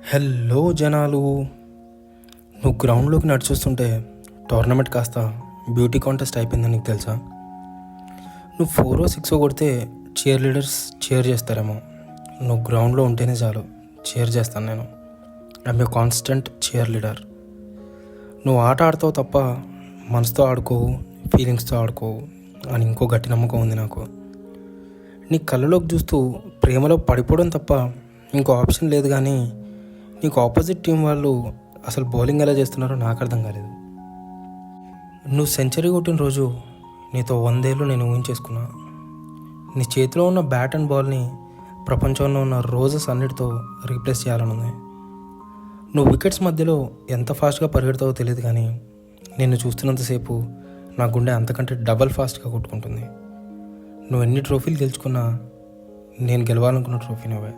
Hello జనాలు, నువ్వు గ్రౌండ్లోకి నడిచొస్తుంటే tournament కాస్త బ్యూటీ కాంటెస్ట్ అయిపోయిందని నీకు తెలుసా? నువ్వు 4 6 కొడితే చీర్ లీడర్స్ చీర్ చేస్తారేమో. నువ్వు గ్రౌండ్లో ఉంటేనే చాలు, చీర్ చేస్తాను నేను. I'm a constant cheer leader. నువ్వు ఆట ఆడతావు తప్ప మనసుతో ఆడుకోవు, ఫీలింగ్స్తో ఆడుకోవు అని ఇంకో గట్టి నమ్మకం ఉంది నాకు. నీ కళ్ళలోకి చూస్తూ ప్రేమలో పడిపోవడం తప్ప ఇంకో ఆప్షన్ లేదు. కానీ నీకు ఆపోజిట్ టీం వాళ్ళు అసలు బౌలింగ్ ఎలా చేస్తున్నారో నాకు అర్థం కాలేదు. నువ్వు సెంచరీ కొట్టిన రోజు నీతో 100 ఏళ్ళు నేను ఊహించేసుకున్నా. నీ చేతిలో ఉన్న బ్యాట్ అండ్ బాల్ని ప్రపంచంలో ఉన్న రోజెస్ అన్నిటితో రీప్లేస్ చేయాలని ఉంది. నువ్వు వికెట్స్ మధ్యలో ఎంత ఫాస్ట్గా పరిగెడతావో తెలియదు, కానీ నిన్ను చూస్తున్నంతసేపు నా గుండె అంతకంటే డబల్ ఫాస్ట్గా కొట్టుకుంటుంది. నువ్వు ఎన్ని ట్రోఫీలు గెలుచుకున్నా నేను గెలవాలనుకున్న ట్రోఫీ నువ్వే.